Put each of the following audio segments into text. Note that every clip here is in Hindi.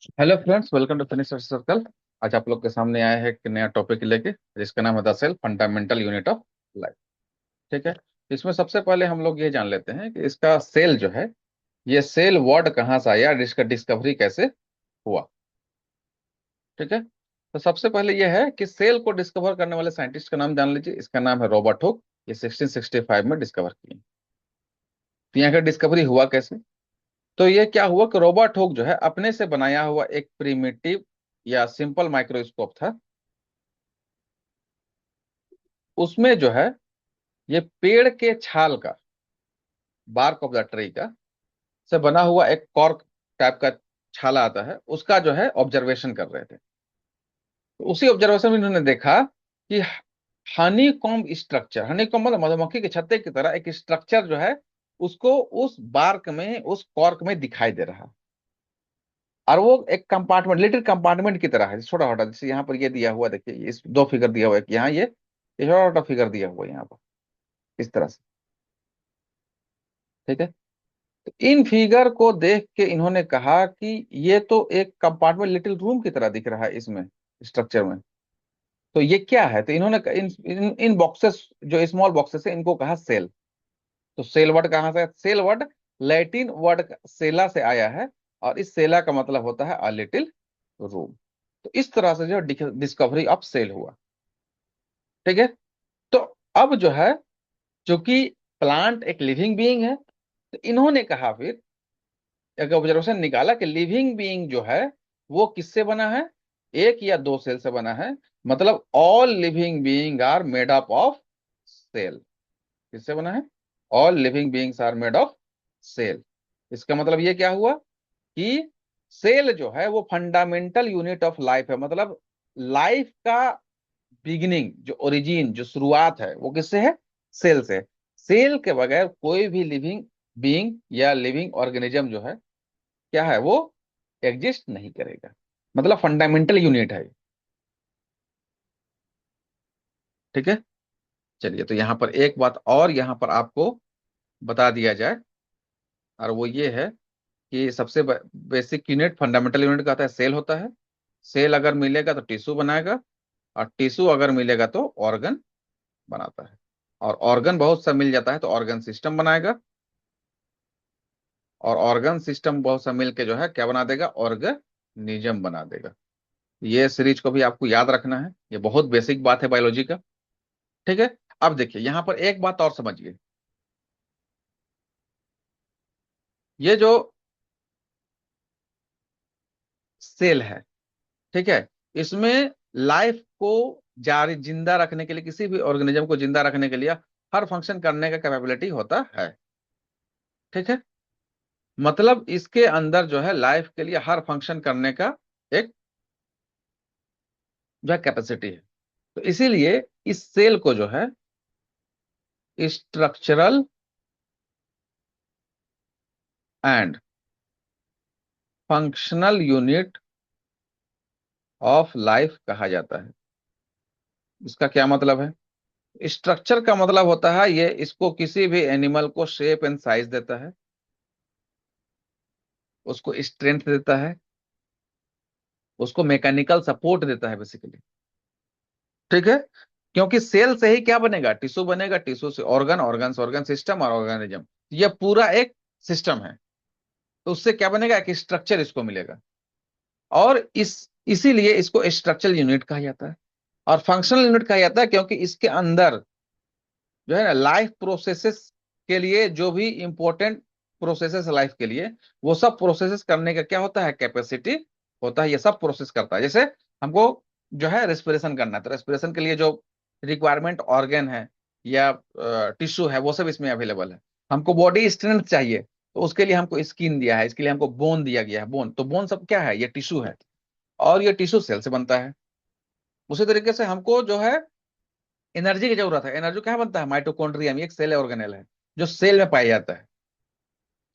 Hello friends, welcome to finish circle. आज आप लोग के सामने आया है एक नया टॉपिक लेके, जिसका नाम है the cell fundamental unit of life. ठीक है। इसमें सबसे पहले हम लोग ये जान लेते हैं कि इसका सेल जो है, ये सेल वर्ड कहाँ से आया, इसका डिस्कवरी कैसे हुआ। ठीक है। तो सबसे पहले ये है कि सेल को डिस्कवर करने वाले साइंटिस्ट का नाम जान लीजिए। इसका नाम है रॉबर्ट हुक। ये 1665 में डिस्कवर किए। तो यहाँ का डिस्कवरी हुआ कैसे? तो ये क्या हुआ कि रॉबर्ट हुक जो है, अपने से बनाया हुआ एक प्रिमिटिव या सिंपल माइक्रोस्कोप था। उसमें जो है, ये पेड़ के छाल का, बार्क ऑफ द ट्री का से बना हुआ एक कॉर्क टाइप का छाला आता है, उसका जो है ऑब्जर्वेशन कर रहे थे। तो उसी ऑब्जर्वेशन में इन्होंने देखा कि Honey comb structure, Honey comb मतलब मधुमक्खी के छत्ते की तरह एक स्ट्रक्चर जो है, उसको उस बार्क में, उस कॉर्क में दिखाई दे रहा। और वो एक कंपार्टमेंट, लिटिल कंपार्टमेंट की तरह है, छोटा छोटा। जैसे यहाँ पर ये दिया हुआ, देखिए इस दो फिगर दिया हुआ है कि यहाँ ये छोटा छोटा फिगर दिया हुआ है यहाँ पर, इस तरह से। ठीक है। तो इन फिगर को देख के इन्होंने कहा कि ये तो एक कंपार्टमेंट, लिटिल रूम की तरह दिख रहा है इसमें, स्ट्रक्चर में। तो ये क्या है? तो इन्होंने इन बॉक्सेस, जो स्मॉल बॉक्सेस है, इनको कहा सेल। तो सेल वर्ड कहाँ से? सेल वर्ड लैटिन वर्ड सेला से आया है, और इस सेला का मतलब होता है अ लिटिल रूम। तो इस तरह से जो डिस्कवरी ऑफ सेल हुआ। ठीक है। तो अब जो है, चूंकि प्लांट एक लिविंग बीइंग है, तो इन्होंने कहा फिर, एक ऑब्जर्वेशन निकाला कि लिविंग बीइंग जो है, वो किससे बना है? एक या दो सेल से बना है। मतलब all living being are made up of cell. किससे बना है? All living beings are made of cell. इसका मतलब ये क्या हुआ कि सेल जो है वो फंडामेंटल यूनिट ऑफ लाइफ है। मतलब लाइफ का बिगिनिंग, जो ओरिजिन, जो शुरुआत है, वो किससे है? सेल से। सेल के बगैर कोई भी लिविंग बीइंग या लिविंग ऑर्गेनिज्म जो है, क्या है वो? एग्जिस्ट नहीं करेगा। मतलब फंडामेंटल यूनिट है। ठीक है। चलिए, तो यहां पर एक बात और यहां पर आपको बता दिया जाए, और वो ये है कि सबसे बेसिक यूनिट, फंडामेंटल यूनिट का आता है सेल होता है। सेल अगर मिलेगा तो टिश्यू बनाएगा, और टिश्यू अगर मिलेगा तो ऑर्गन बनाता है। और ऑर्गन बहुत सा मिल जाता है तो ऑर्गन सिस्टम बनाएगा, और ऑर्गन सिस्टम बहुत सा मिल के जो है क्या बना देगा? ऑर्गेनिज्म बना देगा। ये सीरीज को भी आपको याद रखना है, ये बहुत बेसिक बात है बायोलॉजी का। ठीक है। अब देखिए यहां पर एक बात और समझिए। ये जो सेल है, ठीक है, इसमें लाइफ को जारी, जिंदा रखने के लिए, किसी भी ऑर्गेनिज्म को जिंदा रखने के लिए हर फंक्शन करने का कैपेबिलिटी होता है। ठीक है। मतलब इसके अंदर जो है लाइफ के लिए हर फंक्शन करने का एक जो है कैपेसिटी है। तो इसीलिए इस सेल को जो है structural and functional unit of life कहा जाता है। इसका क्या मतलब है? स्ट्रक्चर का मतलब होता है, ये इसको किसी भी एनिमल को शेप एंड साइज देता है, उसको स्ट्रेंथ देता है, उसको मैकेनिकल सपोर्ट देता है बेसिकली। ठीक है। क्योंकि सेल से ही क्या बनेगा? टिश्यू बनेगा, टिश्यू से ऑर्गन, ऑर्गन से ऑर्गन सिस्टम, और ऑर्गेनिज्म। ये पूरा एक सिस्टम है। तो उससे क्या बनेगा? एक स्ट्रक्चर इसको मिलेगा। और इसीलिए इसको स्ट्रक्चरल यूनिट कहा जाता है। और फंक्शनल यूनिट कहा जाता है क्योंकि इसके अंदर जो है ना, लाइफ प्रोसेसेस के लिए जो भी इंपॉर्टेंट प्रोसेसेस लाइफ के लिए, वो सब प्रोसेसेस करने का क्या होता है? कैपेसिटी होता है। ये सब प्रोसेस करता है। जैसे हमको जो है रेस्पिरेशन करना है, तो रेस्पिरेशन के लिए जो रिक्वायरमेंट ऑर्गन है या टिश्यू है, वो सब इसमें अवेलेबल है। हमको बॉडी स्ट्रेंथ चाहिए, तो उसके लिए हमको स्किन दिया है, इसके लिए हमको बोन दिया गया है। बोन, तो बोन सब क्या है? ये टिश्यू है। और ये टिश्यू सेल से बनता है। उसी तरीके से हमको जो है एनर्जी की जरूरत है। एनर्जी क्या बनता है? माइटोकॉन्ड्रिया, एक सेल ऑर्गेनेल है जो सेल में पाया जाता है।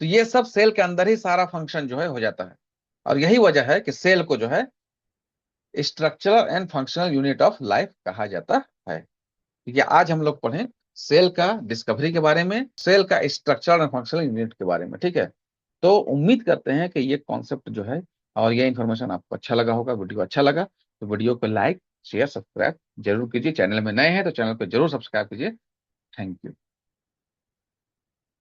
तो ये सब सेल के अंदर ही सारा फंक्शन जो है हो जाता है। और यही वजह है कि सेल को जो है structural and functional unit of life कहा जाता है। ये आज हम लोग पढ़ें सेल का डिस्कवरी के बारे में, सेल का स्ट्रक्चरल एंड फंक्शनल यूनिट के बारे में। ठीक है। तो उम्मीद करते हैं कि ये कॉन्सेप्ट जो है और यह इन्फॉर्मेशन आपको अच्छा लगा होगा, वीडियो अच्छा लगा तो वीडियो को लाइक शेयर सब्सक्राइब जरूर कीजिए। चैनल में नए हैं तो चैनल को जरूर सब्सक्राइब कीजिए। Thank you.